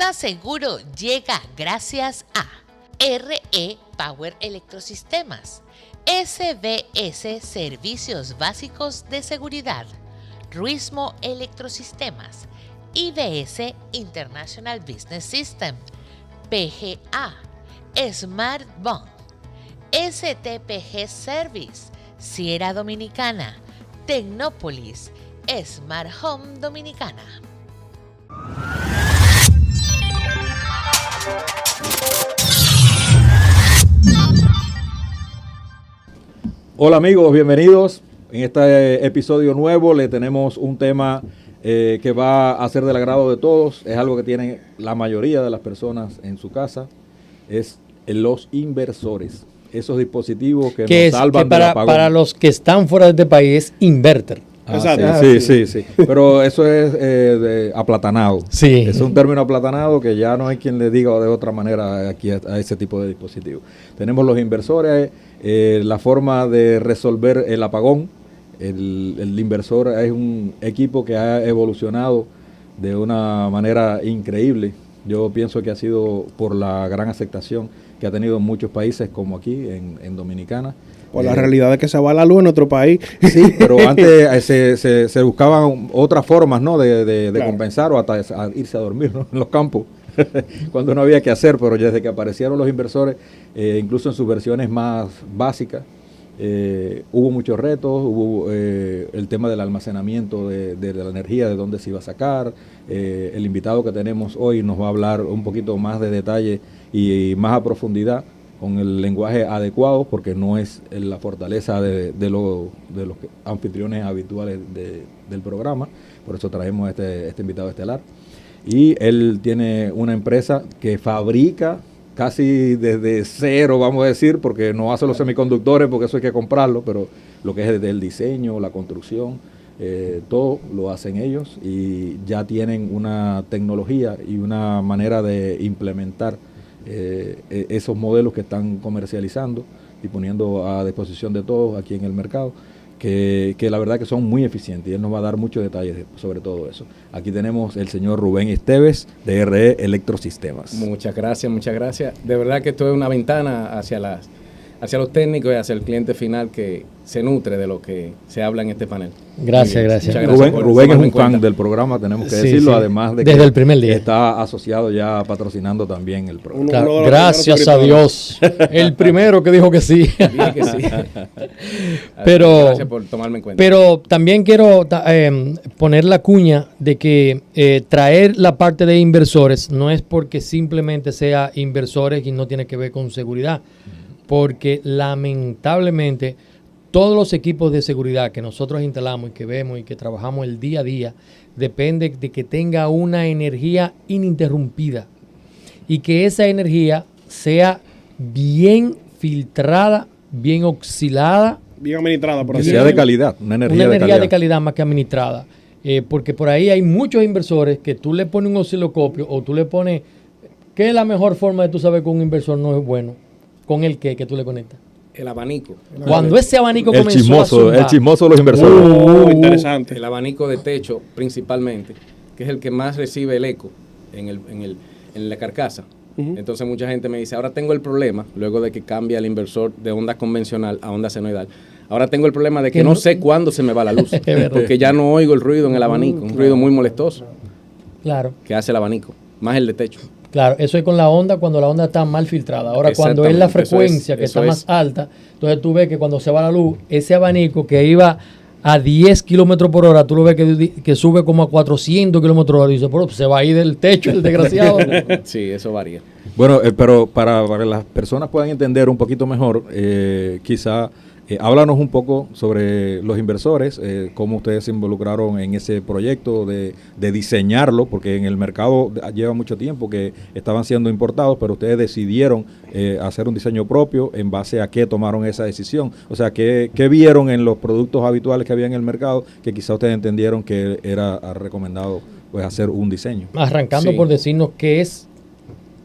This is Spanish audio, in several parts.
¿Estás seguro? Llega gracias a RE Power Electrosistemas, SBS Servicios Básicos de Seguridad, Ruismo Electrosistemas, IBS International Business System, PGA, Smart Bond, STPG Service, Sierra Dominicana, Tecnópolis, Smart Home Dominicana. Hola amigos, bienvenidos. En este episodio nuevo le tenemos un tema que va a ser del agrado de todos. Es algo que tienen la mayoría de las personas en su casa. Es los inversores. Esos dispositivos que nos salvan del apagón. Para los que están fuera de este país es inverter. Sí. Pero eso es aplatanado. Sí. Es un término aplatanado que ya no hay quien le diga de otra manera aquí a ese tipo de dispositivos. Tenemos los inversores, la forma de resolver el apagón. El inversor es un equipo que ha evolucionado de una manera increíble. Yo pienso que ha sido por la gran aceptación que ha tenido en muchos países como aquí en Dominicana. Por la realidad de que se va la luz en nuestro país. Sí, pero antes se buscaban otras formas, ¿no? de Claro. compensar o hasta irse a dormir, ¿no? En los campos, cuando no había que hacer, pero desde que aparecieron los inversores, incluso en sus versiones más básicas, hubo muchos retos, hubo el tema del almacenamiento de la energía, de dónde se iba a sacar. El invitado que tenemos hoy nos va a hablar un poquito más de detalle y más a profundidad, con el lenguaje adecuado, porque no es la fortaleza de los anfitriones habituales del programa. Por eso traemos este invitado estelar. Y él tiene una empresa que fabrica casi desde cero, vamos a decir, porque no hace los semiconductores, porque eso hay que comprarlo, pero lo que es desde el diseño, la construcción, todo lo hacen ellos, y ya tienen una tecnología y una manera de implementar esos modelos que están comercializando y poniendo a disposición de todos aquí en el mercado, que la verdad que son muy eficientes, y él nos va a dar muchos detalles sobre todo eso. Aquí tenemos el señor Rubén Esteves de RE Electrosistemas. Muchas gracias. De verdad que esto es una ventana hacia los técnicos y hacia el cliente final que se nutre de lo que se habla en este panel. Gracias. Rubén es un fan del programa, tenemos que decirlo, además de desde que el primer día está asociado ya patrocinando también el programa. Gracias a Dios. El primero que dijo que sí. Bien que sí. Pero, gracias por tomarme en cuenta. Pero también quiero poner la cuña de que traer la parte de inversores no es porque simplemente sea inversores y no tiene que ver con seguridad, porque lamentablemente todos los equipos de seguridad que nosotros instalamos y que vemos y que trabajamos el día a día depende de que tenga una energía ininterrumpida y que esa energía sea bien filtrada, bien oscilada, Bien administrada, por Que así sea decirlo. de calidad, una energía de calidad más que administrada. Porque por ahí hay muchos inversores que tú le pones un osciloscopio o tú le pones... ¿Qué es la mejor forma de tú saber que un inversor no es bueno? ¿Con el qué que tú le conectas? El abanico. Cuando ese abanico el comenzó chismoso, a el zumbar, chismoso de los inversores. Interesante. El abanico de techo principalmente, que es el que más recibe el eco en la carcasa. Entonces mucha gente me dice, ahora tengo el problema, luego de que cambia el inversor de onda convencional a onda senoidal, ahora tengo el problema de que no sé cuándo se me va la luz, porque ya no oigo el ruido en el abanico, un ruido muy molestoso Claro, que hace el abanico, más el de techo. claro, eso es con la onda cuando la onda está mal filtrada. Ahora cuando es la Exactamente, frecuencia que eso está es. más alta, entonces tú ves que cuando se va la luz, ese abanico que iba a 10 kilómetros por hora, tú lo ves que sube como a 400 kilómetros por hora y dices, pero se va a ir del techo el desgraciado. Sí, eso varía. Bueno, pero para que las personas puedan entender un poquito mejor, quizá háblanos un poco sobre los inversores, cómo ustedes se involucraron en ese proyecto de diseñarlo, porque en el mercado lleva mucho tiempo que estaban siendo importados, pero ustedes decidieron hacer un diseño propio. ¿En base a qué tomaron esa decisión? O sea, ¿qué vieron en los productos habituales que había en el mercado que quizá ustedes entendieron que era recomendado pues hacer un diseño? Arrancando Sí. por decirnos qué es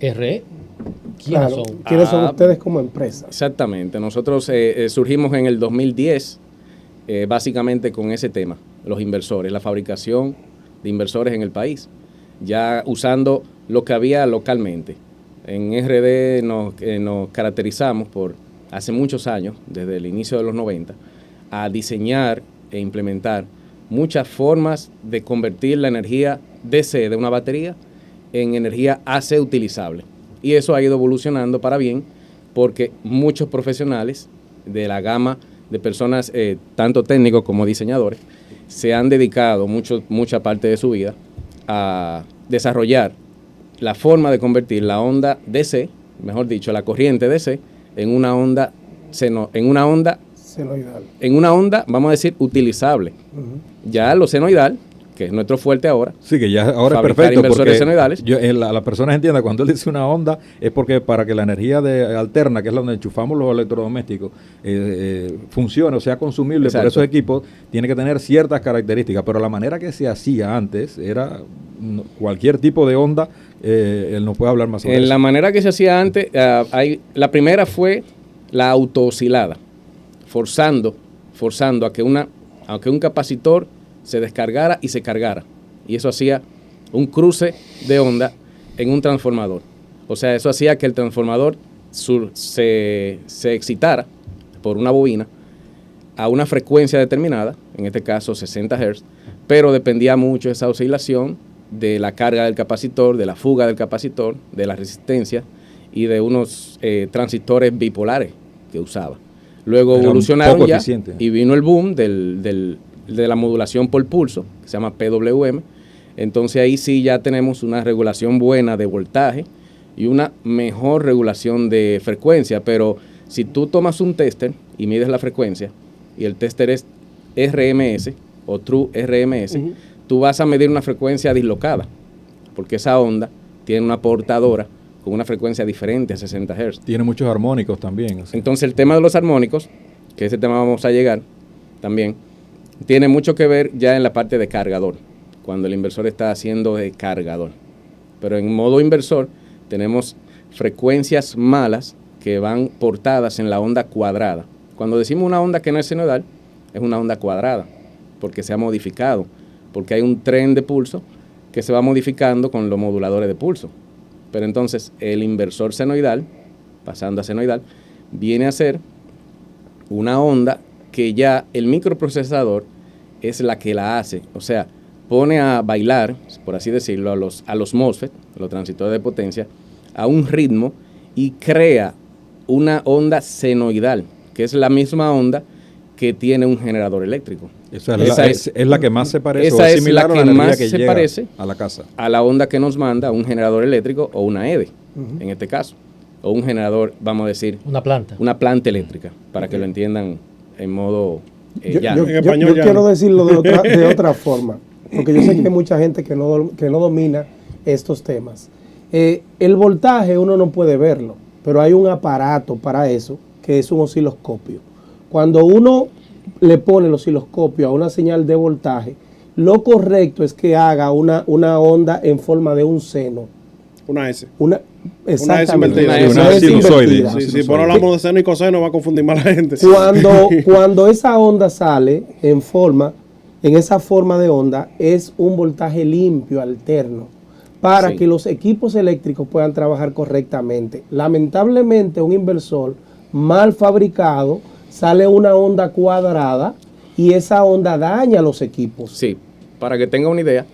RE. ¿Quiénes Claro. son? ¿Quiénes son ustedes como empresa? Exactamente. Nosotros surgimos en el 2010 básicamente con ese tema, los inversores, la fabricación de inversores en el país, ya usando lo que había localmente. En RD nos caracterizamos por, hace muchos años, desde el inicio de los 90, a diseñar e implementar muchas formas de convertir la energía DC de una batería en energía AC utilizable. Y eso ha ido evolucionando para bien, porque muchos profesionales de la gama de personas, tanto técnicos como diseñadores, se han dedicado mucha parte de su vida a desarrollar la forma de convertir la onda DC, mejor dicho, la corriente DC, en una onda senoidal. Vamos a decir, utilizable. Ya lo senoidal, que es nuestro fuerte ahora. Sí, que ya ahora es fabricar perfecto. inversores senoidales. La persona entienda, cuando él dice una onda, es porque para que la energía alterna, que es donde enchufamos los electrodomésticos, funcione o sea consumible. Exacto. Por esos equipos, tiene que tener ciertas características. Pero la manera que se hacía antes era cualquier tipo de onda. Él nos puede hablar más sobre eso. En la manera que se hacía antes, la primera fue la autooscilada, forzando a que un capacitor se descargara y se cargara. Y eso hacía un cruce de onda en un transformador. O sea, eso hacía que el transformador se excitara por una bobina a una frecuencia determinada, en este caso 60 Hz, pero dependía mucho esa oscilación de la carga del capacitor, de la fuga del capacitor, de la resistencia y de unos transistores bipolares que usaba. Luego evolucionaron ya y vino el boom de la modulación por pulso, que se llama PWM. Entonces ahí sí ya tenemos una regulación buena de voltaje y una mejor regulación de frecuencia. Pero si tú tomas un tester y mides la frecuencia y el tester es RMS o True RMS, tú vas a medir una frecuencia dislocada, porque esa onda tiene una portadora con una frecuencia diferente a 60 Hz. Tiene muchos armónicos también. Así. Entonces el tema de los armónicos, que ese tema vamos a llegar también, tiene mucho que ver ya en la parte de cargador, cuando el inversor está haciendo de cargador. Pero en modo inversor tenemos frecuencias malas que van portadas en la onda cuadrada. Cuando decimos una onda que no es senoidal, es una onda cuadrada, porque se ha modificado, porque hay un tren de pulso que se va modificando con los moduladores de pulso. Pero entonces el inversor senoidal, pasando a senoidal, viene a ser una onda que ya el microprocesador es la que la hace. O sea, pone a bailar, por así decirlo, a los MOSFET, los transistores de potencia, a un ritmo y crea una onda senoidal, que es la misma onda que tiene un generador eléctrico. Esa es la que más se parece, esa o es es similar la a que la energía más que se llega parece a la casa. A la onda que nos manda un generador eléctrico o una EDE, en este caso. O un generador, vamos a decir... Una planta. Una planta eléctrica, para que lo entiendan en modo llano. Yo quiero decirlo de otra forma, porque yo sé que hay mucha gente que no domina estos temas. El voltaje uno no puede verlo, pero hay un aparato para eso, que es un osciloscopio. Cuando uno le pone el osciloscopio a una señal de voltaje, lo correcto es que haga una onda en forma de un seno. Una S. Exactamente. Una S invertida. Si por hablamos de seno y coseno va a confundir más la gente. Cuando esa onda sale en esa forma de onda, es un voltaje limpio, alterno, para que los equipos eléctricos puedan trabajar correctamente. Lamentablemente, un inversor mal fabricado sale una onda cuadrada y esa onda daña los equipos. Sí, para que tenga una idea,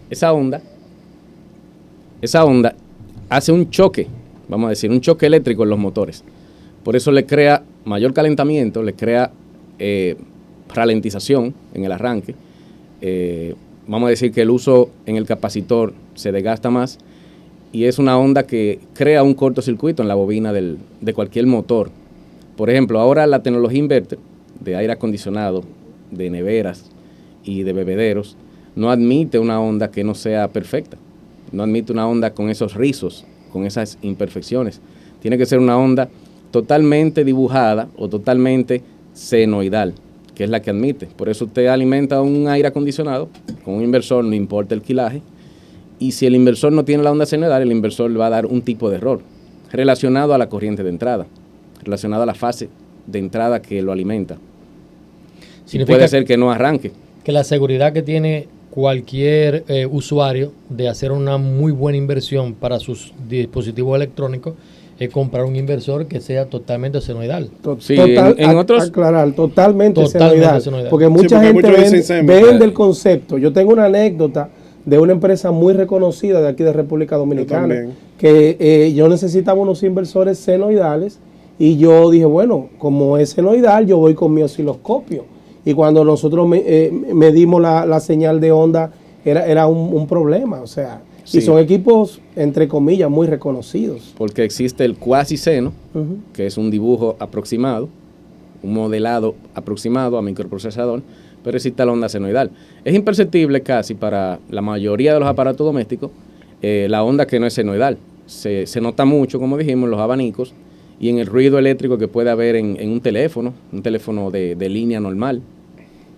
esa onda hace un choque, vamos a decir, un choque eléctrico en los motores. Por eso le crea mayor calentamiento, le crea ralentización en el arranque. Vamos a decir que el uso en el capacitor se desgasta más y es una onda que crea un cortocircuito en la bobina de cualquier motor. Por ejemplo, ahora la tecnología inverter de aire acondicionado, de neveras y de bebederos no admite una onda que no sea perfecta. No admite una onda con esos rizos, con esas imperfecciones. Tiene que ser una onda totalmente dibujada o totalmente senoidal, que es la que admite. Por eso usted alimenta un aire acondicionado con un inversor, no importa el quilaje, y si el inversor no tiene la onda senoidal, el inversor le va a dar un tipo de error relacionado a la corriente de entrada, relacionado a la fase de entrada que lo alimenta. Y puede ser que no arranque. Que la seguridad que tiene cualquier usuario de hacer una muy buena inversión para sus dispositivos electrónicos es comprar un inversor que sea totalmente senoidal. Sí, en otros... Aclarar, totalmente Totalmente senoidal. senoidal. Porque mucha gente muchos dicen semi. vende el concepto. Yo tengo una anécdota de una empresa muy reconocida de aquí de República Dominicana, también. que yo necesitaba unos inversores senoidales y yo dije, bueno, como es senoidal, yo voy con mi osciloscopio. Y cuando nosotros medimos la señal de onda, era un problema, o sea... Sí. Y son equipos, entre comillas, muy reconocidos. Porque existe el cuasi seno, que es un dibujo aproximado, un modelado aproximado a microprocesador, pero existe la onda senoidal. Es imperceptible casi para la mayoría de los aparatos domésticos la onda que no es senoidal. Se nota mucho, como dijimos, en los abanicos y en el ruido eléctrico que puede haber en un teléfono de línea normal,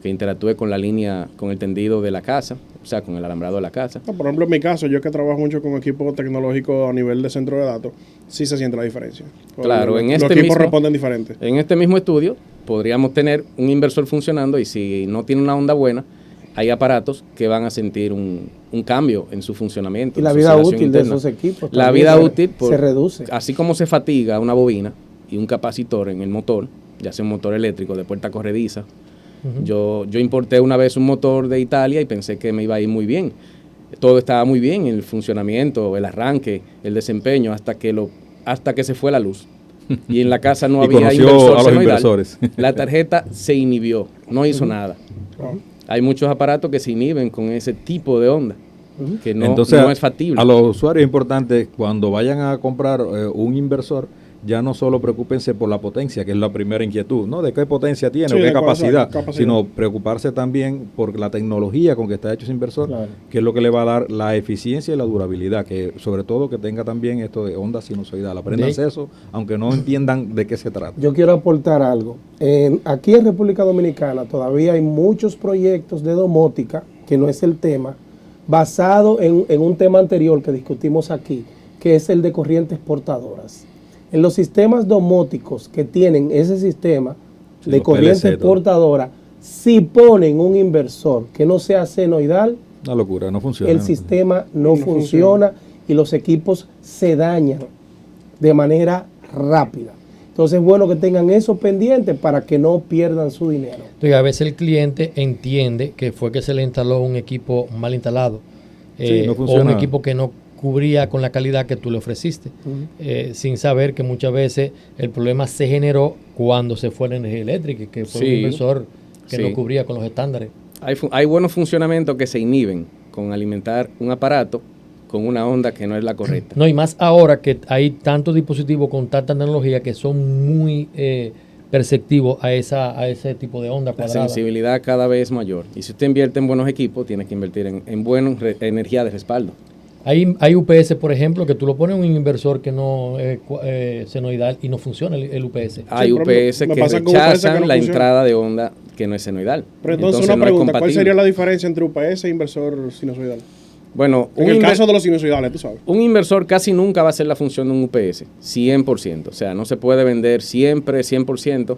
que interactúe con la línea, con el tendido de la casa, o sea, con el alambrado de la casa. Por ejemplo, en mi caso, yo que trabajo mucho con equipos tecnológicos a nivel de centro de datos, sí se siente la diferencia. Claro, los equipos responden diferente. En este mismo estudio podríamos tener un inversor funcionando y si no tiene una onda buena, hay aparatos que van a sentir un cambio en su funcionamiento. Y la vida útil de esos equipos La vida útil se reduce. Así como se fatiga una bobina y un capacitor en el motor, ya sea un motor eléctrico de puerta corrediza. Yo importé una vez un motor de Italia y pensé que me iba a ir muy bien. Todo estaba muy bien, el funcionamiento, el arranque, el desempeño, hasta que se fue la luz. Y en la casa no había inversor a los senoidal. inversores. La tarjeta se inhibió, no hizo nada. Hay muchos aparatos que se inhiben con ese tipo de onda, que Entonces, no es factible. A los usuarios es importante, cuando vayan a comprar un inversor, ya no solo preocúpense por la potencia, que es la primera inquietud, ¿no? De qué potencia tiene Sí, o qué de capacidad, capacidad, sino preocuparse también por la tecnología con que está hecho ese inversor, Claro. que es lo que le va a dar la eficiencia y la durabilidad, que sobre todo que tenga también esto de onda sinusoidal. Apréndanse eso, aunque no entiendan de qué se trata. Yo quiero aportar algo. Aquí en República Dominicana todavía hay muchos proyectos de domótica, que no es el tema, basado en un tema anterior que discutimos aquí, que es el de corrientes portadoras. En los sistemas domóticos que tienen ese sistema Sí, de los corriente PLC, todo. portadora, si ponen un inversor que no sea senoidal, Una locura, no funciona. el ¿no? sistema no funciona y los equipos se dañan de manera rápida. Entonces es bueno que tengan eso pendiente para que no pierdan su dinero. Entonces, a veces el cliente entiende que fue que se le instaló un equipo mal instalado no o un funciona. equipo que no cubría con la calidad que tú le ofreciste, sin saber que muchas veces el problema se generó cuando se fue la energía eléctrica, que fue un Sí, inversor que sí. no cubría con los estándares. Hay buenos funcionamientos que se inhiben con alimentar un aparato con una onda que no es la correcta. No, y más ahora que hay tantos dispositivos con tanta tecnología que son muy perceptivos a ese tipo de onda La cuadrada. sensibilidad cada vez es mayor. Y si usted invierte en buenos equipos, tiene que invertir en buena energía de respaldo. Hay UPS, por ejemplo, que tú lo pones en un inversor que no es senoidal y no funciona el UPS. Hay pero UPS me que pasa con UPS rechazan que no la funciona. entrada de onda que no es senoidal. Pero entonces una no es pregunta, ¿cuál compatible. sería la diferencia entre UPS e inversor sinusoidal? Bueno, En el caso de los sinusoidales, tú sabes. un inversor casi nunca va a hacer la función de un UPS, 100%. O sea, no se puede vender siempre 100%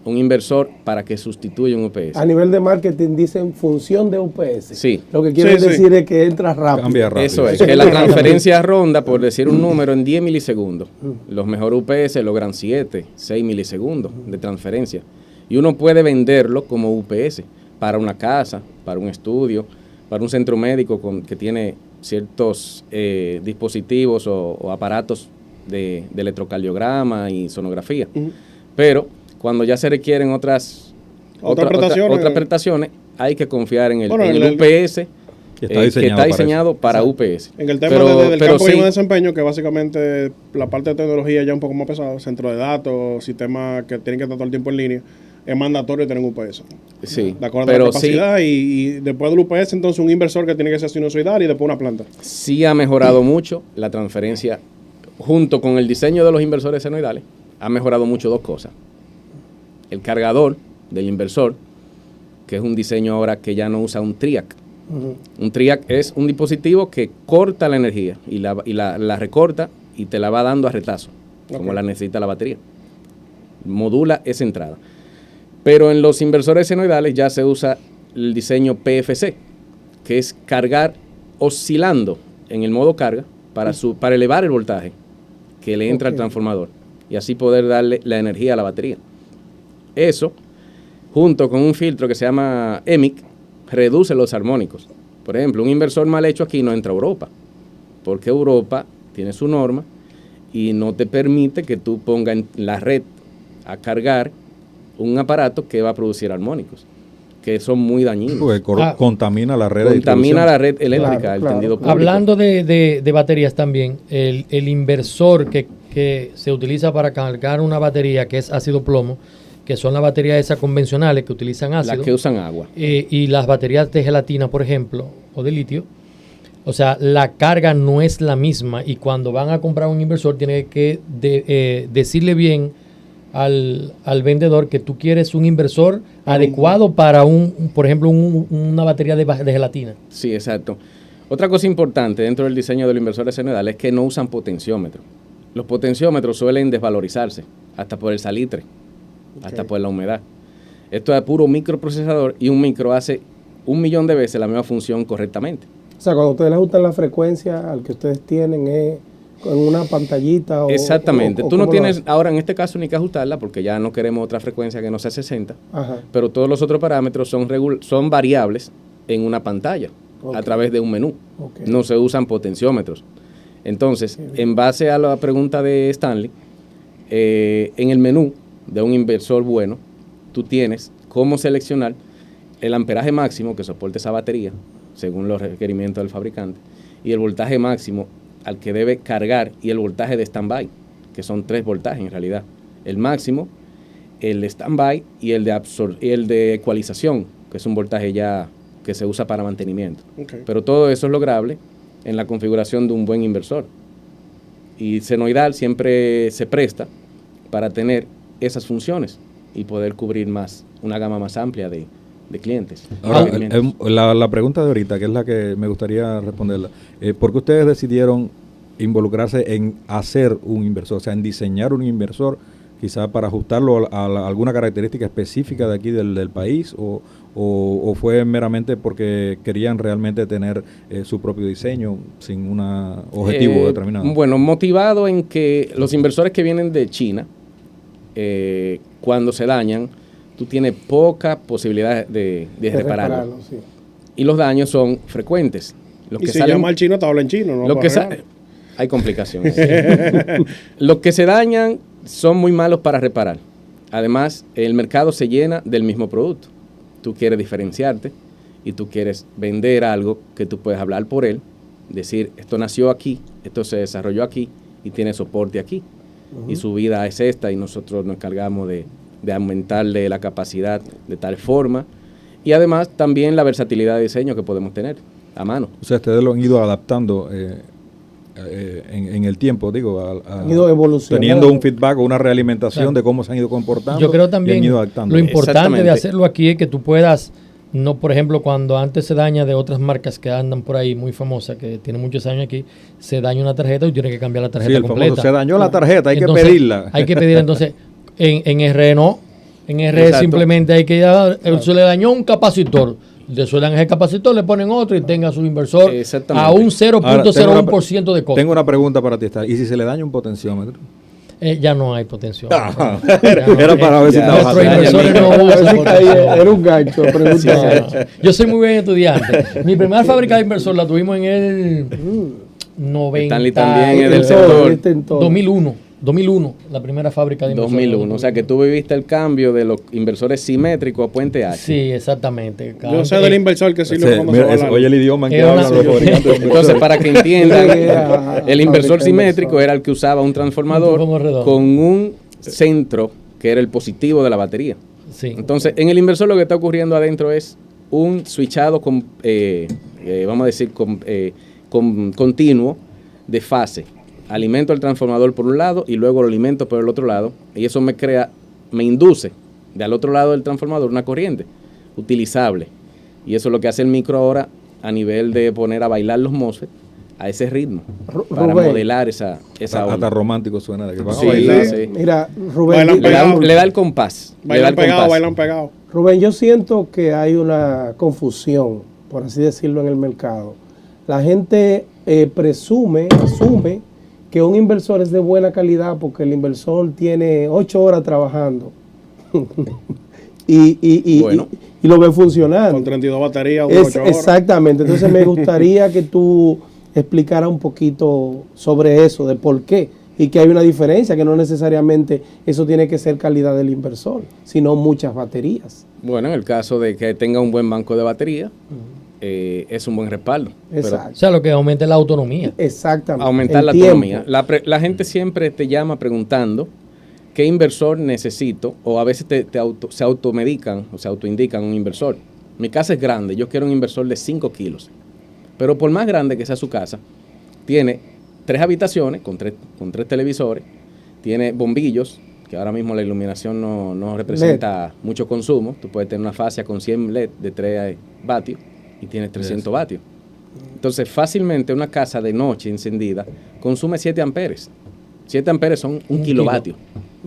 un inversor para que sustituya un UPS. A nivel de marketing dicen función de UPS. Sí. Lo que quieren Sí, sí. decir es que entra rápido. Cambia rápido. Eso es, Sí. que la transferencia ronda, por decir un número, en 10 milisegundos. Los mejores UPS logran 7, 6 milisegundos de transferencia. Y uno puede venderlo como UPS para una casa, para un estudio, para un centro médico que tiene ciertos dispositivos o aparatos de electrocardiograma y sonografía. Pero cuando ya se requieren otras prestaciones, hay que confiar en el UPS Que que está diseñado para UPS. En el tema del pero campo sí, de desempeño, que básicamente la parte de tecnología ya un poco más pesada, centro de datos, sistemas que tienen que estar todo el tiempo en línea, es mandatorio tener un UPS. sí, De acuerdo a pero la capacidad y después del UPS, entonces un inversor que tiene que ser sinusoidal y después una planta. sí ha mejorado mucho la transferencia, junto con el diseño de los inversores senoidales, ha mejorado mucho dos cosas. El cargador del inversor, que es un diseño ahora que ya no usa un TRIAC. Un TRIAC es un dispositivo que corta la energía y la recorta y te la va dando a retazo, como la necesita la batería. Modula esa entrada. Pero en los inversores senoidales ya se usa el diseño PFC, que es cargar oscilando en el modo carga para elevar el voltaje que le entra al transformador y así poder darle la energía a la batería. Eso, junto con un filtro que se llama EMIC, reduce los armónicos. Por ejemplo, un inversor mal hecho aquí no entra a Europa, porque Europa tiene su norma y no te permite que tú pongas en la red a cargar un aparato que va a producir armónicos, que son muy dañinos. Porque contamina la red Contamina la red eléctrica, Claro, el claro. tendido público. Hablando de baterías también, el inversor que se utiliza para cargar una batería que es ácido plomo, que son las baterías esas convencionales que utilizan ácido. Las que usan agua. Y las baterías de gelatina, por ejemplo, o de litio. O sea, la carga no es la misma y cuando van a comprar un inversor tiene que decirle bien al vendedor que tú quieres un inversor adecuado para por ejemplo, una batería de gelatina. Sí, exacto. Otra cosa importante dentro del diseño de los inversores senoidales es que no usan potenciómetros. Los potenciómetros suelen desvalorizarse, hasta por el salitre, hasta por la humedad. Esto es puro microprocesador y un micro hace 1.000.000 de veces la misma función correctamente. O sea, cuando ustedes le ajustan la frecuencia al que ustedes tienen es con una pantallita o... Exactamente. o Tú no ¿cómo lo tienes haces? ahora en este caso ni que ajustarla porque ya no queremos otra frecuencia que no sea 60, Ajá. pero todos los otros parámetros son variables en una pantalla a través de un menú. Ok. No se usan potenciómetros. Entonces, en base a la pregunta de Stanley, en el menú de un inversor bueno, tú tienes cómo seleccionar el amperaje máximo que soporte esa batería, según los requerimientos del fabricante, y el voltaje máximo al que debe cargar y el voltaje de stand-by, que son 3 voltajes en realidad. El máximo, el de stand-by y el de ecualización, que es un voltaje ya que se usa para mantenimiento. Okay. Pero todo eso es lograble en la configuración de un buen inversor. Y Senoidal siempre se presta para tener esas funciones y poder cubrir una gama más amplia de clientes. Ahora, la pregunta de ahorita, que es la que me gustaría responderla, ¿por qué ustedes decidieron involucrarse en hacer un inversor, o sea, en diseñar un inversor, quizá para ajustarlo a alguna característica específica de aquí del país, o fue meramente porque querían realmente tener su propio diseño sin un objetivo determinado? Bueno, motivado en que los inversores que vienen de China, cuando se dañan, tú tienes poca posibilidad de repararlo. Sí. Y los daños son frecuentes. Los Y que si salen, llama al chino, te habla en chino, ¿no? los que hay complicaciones. Los que se dañan son muy malos para reparar. Además, el mercado se llena del mismo producto. Tú quieres diferenciarte y tú quieres vender algo que tú puedes hablar por él, decir, esto nació aquí, esto se desarrolló aquí y tiene soporte aquí. Y su vida es esta y nosotros nos encargamos de aumentarle la capacidad de tal forma y además también la versatilidad de diseño que podemos tener a mano. O sea, ustedes lo han ido adaptando en el tiempo, digo, Han ido evolucionando. teniendo un feedback o una realimentación Claro. de cómo se han ido comportando. Yo creo y también han ido adaptando. lo importante Exactamente. de hacerlo aquí es que tú puedas, no por ejemplo cuando antes se daña de otras marcas que andan por ahí muy famosas, que tienen muchos años aquí, se daña una tarjeta y tienes que cambiar la tarjeta Sí, el completa. famoso, se dañó la tarjeta, hay Entonces, que pedirla. Hay que pedirla, entonces en RE no, en RE Exacto. simplemente hay que se le dañó un capacitor. Le sueldan ese capacitor, le ponen otro y tenga su inversor Exactamente. a un Ahora, 0.01% de costo. Tengo una pregunta para ti, Star. ¿Y si se le daña un potenciómetro? Ya no hay potencial. Era para ver si Ya, estaba Nuestros fácil. inversores no A ver usan si caí, potencial. era un gancho. Pregunta. Yo soy muy buen estudiante. Mi primera fábrica de inversor la tuvimos en el 90. Stanley también es del En todo, sector. viste, en todo. 2001, la primera fábrica de inversor. 2001, o sea que tú viviste el cambio de los inversores simétricos a puente H. Sí, exactamente. Yo sé del inversor que sí lo Ese- vamos mira, a hablar. oye el idioma en que Es una- hablan los fabricantes de Entonces, inversores. para que entiendan, el inversor fabricar simétrico inversor. era el que usaba un transformador Un redondo. con un centro que era el positivo de la batería. Sí. Entonces, en el inversor lo que está ocurriendo adentro es un switchado vamos a decir, con continuo de fase. Alimento el transformador por un lado y luego lo alimento por el otro lado. Y eso me induce del otro lado del transformador una corriente utilizable. Y eso es lo que hace el micro ahora a nivel de poner a bailar los MOSFET a ese ritmo. Para Rubén. modelar esa Hasta onda. romántico suena de que van a Sí, bailar. sí. Mira, Rubén, Bailan pegado. Le da el compás. le da Bailan el pegado, compás. bailan pegado. Rubén, yo siento que hay una confusión, por así decirlo, en el mercado, la gente asume que un inversor es de buena calidad porque el inversor tiene 8 horas trabajando y lo ve funcionando. Con 32 baterías, 8 horas. Exactamente. Entonces me gustaría que tú explicaras un poquito sobre eso, de por qué. Y que hay una diferencia, que no necesariamente eso tiene que ser calidad del inversor, sino muchas baterías. Bueno, en el caso de que tenga un buen banco de batería, es un buen respaldo. Exacto. O sea, lo que aumenta la autonomía. Exactamente. Aumentar El la tiempo. autonomía. La gente siempre te llama preguntando qué inversor necesito, o a veces se automedican o se autoindican un inversor. Mi casa es grande, yo quiero un inversor de 5 kilos. Pero por más grande que sea su casa, tiene 3 habitaciones con tres televisores, tiene bombillos, que ahora mismo la iluminación no representa mucho consumo. Tú puedes tener una fascia con 100 LED de 3 vatios y tienes 300 vatios. Entonces, fácilmente una casa de noche encendida consume 7 amperes. 7 amperes son 1 kilovatio.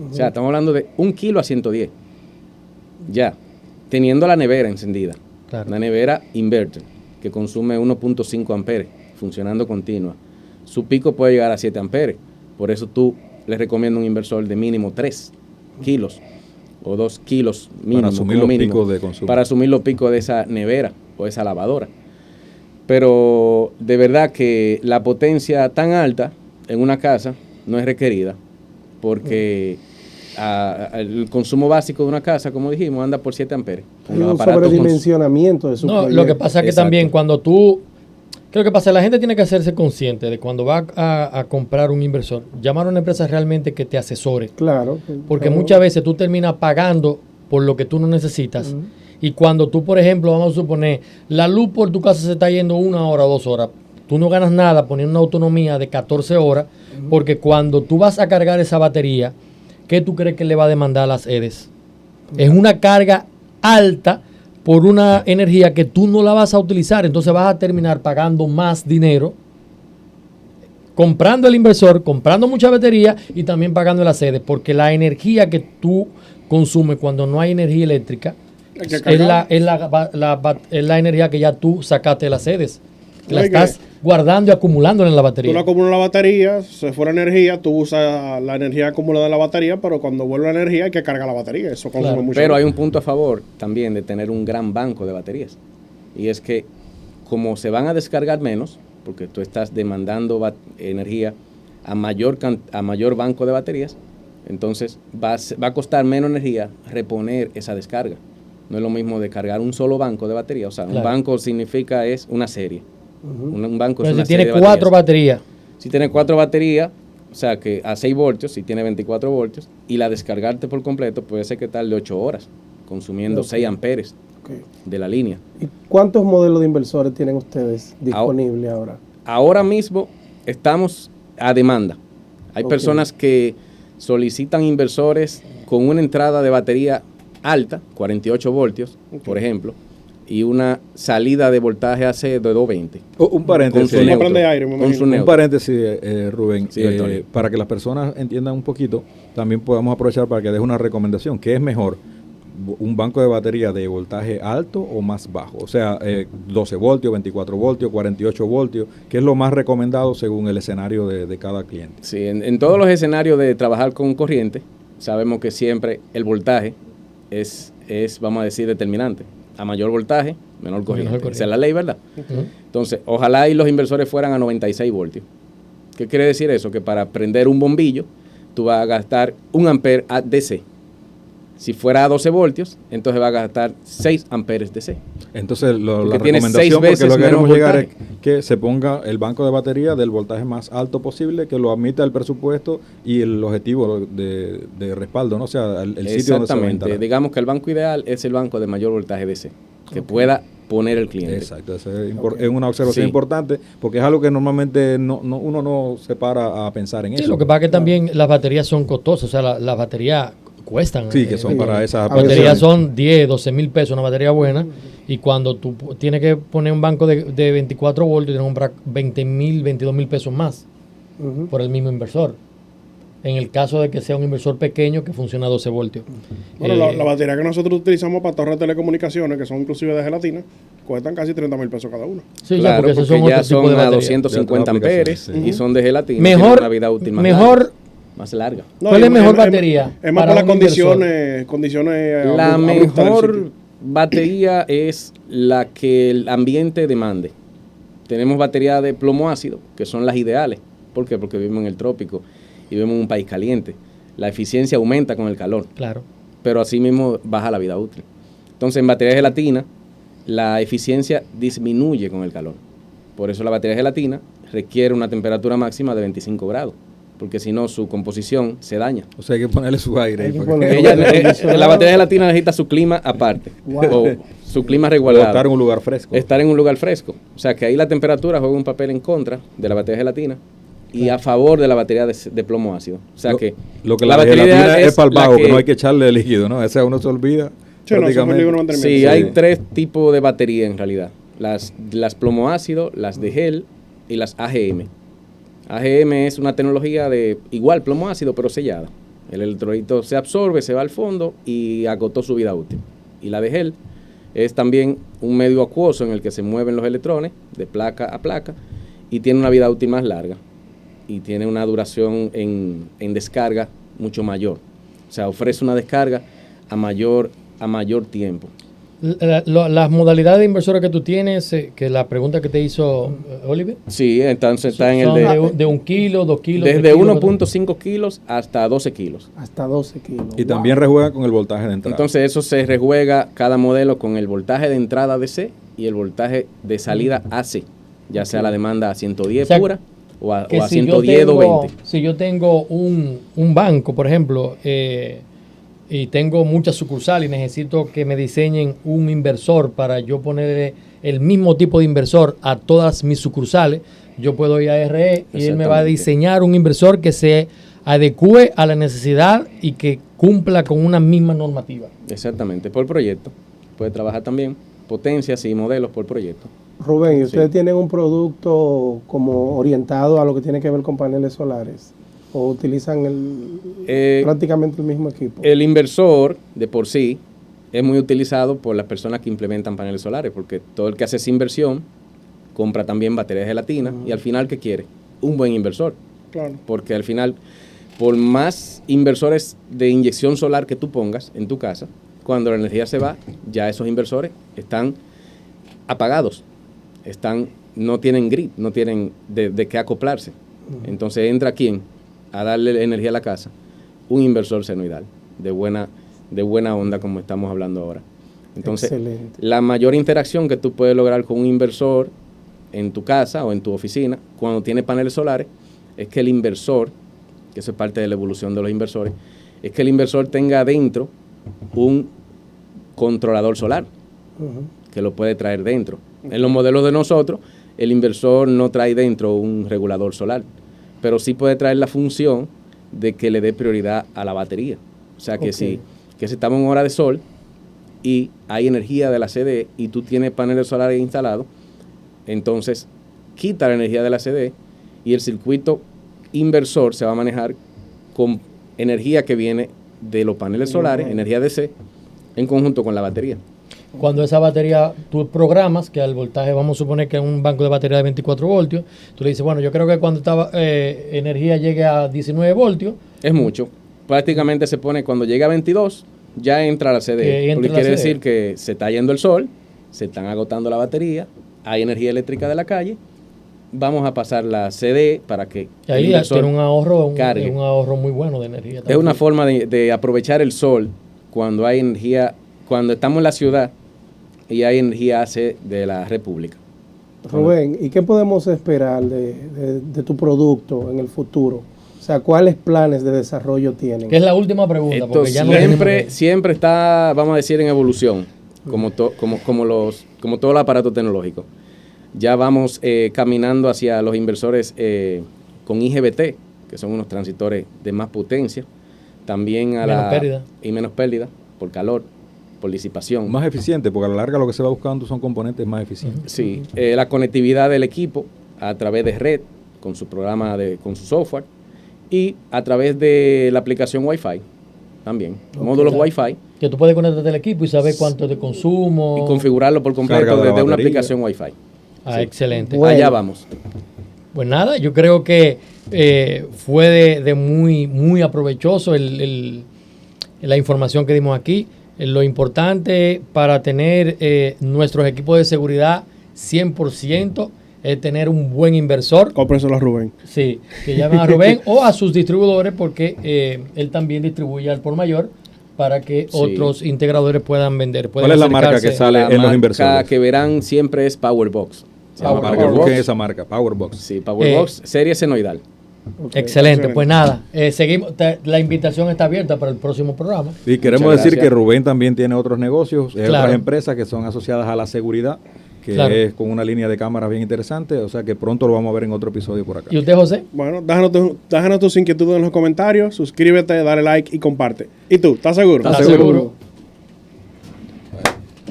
O sea, estamos hablando de 1 kilo a 110. Ya, teniendo la nevera encendida. Claro. Una nevera inverter que consume 1.5 amperes, funcionando continua. Su pico puede llegar a 7 amperes. Por eso tú le recomiendo un inversor de mínimo 3 kilos o 2 kilos mínimo. Para asumir los picos de consumo. Para asumir los picos de esa nevera o esa lavadora. Pero de verdad que la potencia tan alta en una casa no es requerida, porque el consumo básico de una casa, como dijimos, anda por 7 amperes. Hay un sobredimensionamiento de su No, proyecto. lo que pasa es que también cuando tú... Creo que pasa, la gente tiene que hacerse consciente de cuando va a comprar un inversor, llamar a una empresa realmente que te asesore. Claro. Porque muchas veces tú terminas pagando por lo que tú no necesitas. Y cuando tú, por ejemplo, vamos a suponer, la luz por tu casa se está yendo 1 hora o 2 horas, tú no ganas nada poniendo una autonomía de 14 horas, porque cuando tú vas a cargar esa batería, ¿qué tú crees que le va a demandar a las EDES? Es una carga alta por una energía que tú no la vas a utilizar, entonces vas a terminar pagando más dinero, comprando el inversor, comprando mucha batería y también pagando las EDES, porque la energía que tú consumes cuando no hay energía eléctrica es la energía que ya tú sacaste de las sedes. La estás guardando y acumulando en la batería. Tú la acumulas la batería, se fue la energía, tú usas la energía acumulada de la batería, pero cuando vuelve la energía hay que cargar la batería. Eso consume mucho. Pero hay un punto a favor también de tener un gran banco de baterías. Y es que como se van a descargar menos, porque tú estás demandando energía a mayor banco de baterías, entonces va a costar menos energía reponer esa descarga. No es lo mismo de cargar un solo banco de batería. O sea, un banco significa es una serie. Un banco es una serie de baterías. Si tiene 4 baterías. Si tiene 4 baterías, o sea que a 6 voltios, si tiene 24 voltios, y la descargarte por completo puede ser que tarde 8 horas, consumiendo 6 amperes de la línea. ¿Y cuántos modelos de inversores tienen ustedes disponibles ahora? Ahora mismo estamos a demanda. Hay personas que solicitan inversores con una entrada de batería alta, 48 voltios, por ejemplo, y una salida de voltaje AC de 220. Un paréntesis. Un paréntesis, Rubén, sí, para que las personas entiendan un poquito, también podemos aprovechar para que deje una recomendación. ¿Qué es mejor? ¿Un banco de batería de voltaje alto o más bajo? O sea, 12 voltios, 24 voltios, 48 voltios. ¿Qué es lo más recomendado según el escenario de cada cliente? Sí, en todos los escenarios de trabajar con corriente, sabemos que siempre el voltaje es, vamos a decir, determinante. A mayor voltaje, menor corriente. Esa es la ley, ¿verdad? Entonces, ojalá y los inversores fueran a 96 voltios. ¿Qué quiere decir eso? Que para prender un bombillo, tú vas a gastar 1 ampere a DC. Si fuera a 12 voltios, entonces va a gastar 6 amperes DC. Entonces, la tiene recomendación, 6 porque veces lo que queremos menos llegar voltaje. es que se ponga el banco de batería del voltaje más alto posible, que lo admita el presupuesto y el objetivo de respaldo, ¿no? O sea, el sitio donde se va a instalar. Digamos que el banco ideal es el banco de mayor voltaje DC, que pueda poner el cliente. Exacto, es una observación importante, porque es algo que normalmente uno no se para a pensar en eso. Lo que pasa es que también las baterías son costosas, o sea, las baterías cuestan. Sí, que son para esas aplicaciones. Baterías son 10, 12 mil pesos una batería buena, y cuando tú tienes que poner un banco de 24 voltios, tienes que comprar 20 mil, 22 mil pesos más por el mismo inversor. en el caso de que sea un inversor pequeño que funciona a 12 voltios. Bueno, la batería que nosotros utilizamos para torres de telecomunicaciones, que son inclusive de gelatina, cuestan casi 30,000 pesos cada una. Sí, ya, Claro, porque esos porque son ya otro tipo son de a batería. 250 amperes Sí. y son de gelatina. Mejor- tienen una vida útil más mejor- larga, más larga. ¿Cuál y es mejor batería Es más para por las un inversor? condiciones La abruptas del mejor sitio. batería es la que el ambiente demande. Tenemos baterías de plomo ácido, que son las ideales. ¿Por qué? Porque vivimos en el trópico y vivimos en un país caliente. La eficiencia aumenta con el calor, Claro. pero así mismo baja la vida útil. Entonces, en batería de gelatina, la eficiencia disminuye con el calor. Por eso la batería de gelatina requiere una temperatura máxima de 25 grados, porque si no, su composición se daña. O sea, hay que ponerle su aire. Hay ahí que para ponerle- La batería de gelatina necesita su clima aparte, Wow. o su clima o resguardado. estar en un lugar fresco. Estar en un lugar fresco. O sea que ahí la temperatura juega un papel en contra de la batería de gelatina y a favor de la batería de plomo ácido. O sea que Lo que la la batería gelatina ideal es para el la vago, que no hay que echarle líquido, ¿no? Esa uno se olvida. Sí, no, eso fue el prácticamente. libro de mantenimiento. Sí, Sí. hay tres tipos de batería en realidad. Las plomo ácido, las de gel y las AGM. AGM es una tecnología de igual plomo ácido pero sellada. El electrolito se absorbe, se va al fondo y agotó su vida útil. Y la de gel es también un medio acuoso en el que se mueven los electrones de placa a placa y tiene una vida útil más larga y tiene una duración en descarga mucho mayor. O sea, ofrece una descarga a mayor tiempo. Las modalidades de inversores que tú tienes, que la pregunta que te hizo Oliver, Sí, entonces está en el son de 1 kilo, 2 kilos. desde 3 kilos, 1.5 kilos hasta 12 kilos. Hasta 12 kilos. Y Wow. también rejuega con el voltaje de entrada. Entonces eso se rejuega cada modelo con el voltaje de entrada DC y el voltaje de salida AC, ya sea la demanda a 110 O sea, pura o a que si 110 o 20. Si yo tengo un banco, por ejemplo, y tengo muchas sucursales y necesito que me diseñen un inversor para yo ponerle el mismo tipo de inversor a todas mis sucursales, yo puedo ir a RE y él me va a Exactamente. diseñar un inversor que se adecue a la necesidad y que cumpla con una misma normativa. Exactamente, por proyecto. Puede trabajar también potencias y modelos por proyecto. Rubén, ¿y ustedes Sí. tienen un producto como orientado a lo que tiene que ver con paneles solares? ¿O utilizan prácticamente el mismo equipo? El inversor de por sí es muy utilizado por las personas que implementan paneles solares, porque todo el que hace esa inversión compra también baterías de gelatina y al final, ¿qué quiere? Un buen inversor, Claro. porque al final, por más inversores de inyección solar que tú pongas en tu casa, cuando la energía se va, ya esos inversores están apagados, no tienen grid, no tienen de qué acoplarse. Entonces entra quién a darle energía a la casa, un inversor senoidal de buena onda, como estamos hablando ahora. Entonces, Excelente. la mayor interacción que tú puedes lograr con un inversor en tu casa o en tu oficina, cuando tiene paneles solares, es que el inversor, que eso es parte de la evolución de los inversores, es que el inversor tenga adentro un controlador solar, Ujú. que lo puede traer dentro. En los modelos de nosotros, el inversor no trae dentro un regulador solar, pero sí puede traer la función de que le dé prioridad a la batería. O sea que Ok. si estamos en hora de sol y hay energía de la CDE y tú tienes paneles solares instalados, entonces quita la energía de la CDE y el circuito inversor se va a manejar con energía que viene de los paneles solares, energía DC, en conjunto con la batería. Cuando esa batería tú programas, que al voltaje vamos a suponer que es un banco de batería de 24 voltios, tú le dices, bueno, yo creo que cuando esta energía llegue a 19 voltios, Es mucho. Prácticamente se pone cuando llega a 22, ya entra la Que CDE. entra Porque la quiere CDE. decir que se está yendo el sol, se están agotando la batería, hay energía eléctrica de la calle, vamos a pasar la CDE para que y ahí el inversor tiene un ahorro, cargue. un ahorro muy bueno de energía. Es una forma de aprovechar el sol cuando hay energía, cuando estamos en la ciudad y hay energía AC de la República. Rubén, ¿y qué podemos esperar de tu producto en el futuro? O sea, ¿cuáles planes de desarrollo tienen? Que es la última pregunta, Esto porque ya no tenemos siempre está, vamos a decir, en evolución, como todo el aparato tecnológico. Ya vamos caminando hacia los inversores con IGBT, que son unos transistores de más potencia, también Menos pérdida. y menos pérdida por calor, por disipación. Más eficiente, porque a la larga lo que se va buscando son componentes más eficientes. Sí, la conectividad del equipo a través de red, con su programa, con su software, y a través de la aplicación Wi-Fi también, módulos Wi-Fi. Que tú puedes conectarte al equipo y saber cuánto es de consumo. Y configurarlo por completo Carga de la desde una batería. aplicación Wi-Fi. Ah, excelente. Bueno. Allá vamos. Pues nada, yo creo que fue de muy aprovechoso la información que dimos aquí. Lo importante para tener nuestros equipos de seguridad 100% es tener un buen inversor. Cómprenselo a Rubén. Sí, que llamen a Rubén o a sus distribuidores porque él también distribuye al por mayor para que otros integradores puedan vender. ¿Cuál es la marca que sale en los inversores? La que verán siempre es Powerbox. Se llama Para que busquen esa marca, Powerbox. Sí, Powerbox, serie senoidal. Excelente, pues nada, seguimos. La invitación está abierta para el próximo programa. Y queremos Muchas decir gracias. que Rubén también tiene otros negocios, Claro. otras empresas que son asociadas a la seguridad, que Claro. es con una línea de cámaras bien interesante, o sea que pronto lo vamos a ver en otro episodio por acá. ¿Y usted, José? Bueno, déjanos tus inquietudes en los comentarios, suscríbete, dale like y comparte. ¿Y tú? ¿Estás seguro? ¿Estás seguro?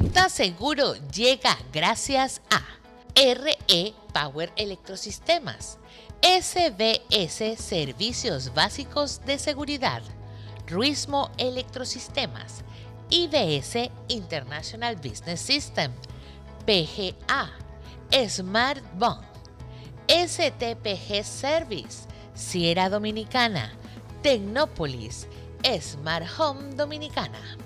¿Estás seguro? Llega gracias a RE Power Electrosistemas, SBS Servicios Básicos de Seguridad, Ruismo Electrosistemas, IBS International Business System, PGA, Smart Bond, STPG Service, Sierra Dominicana, Tecnópolis, Smart Home Dominicana.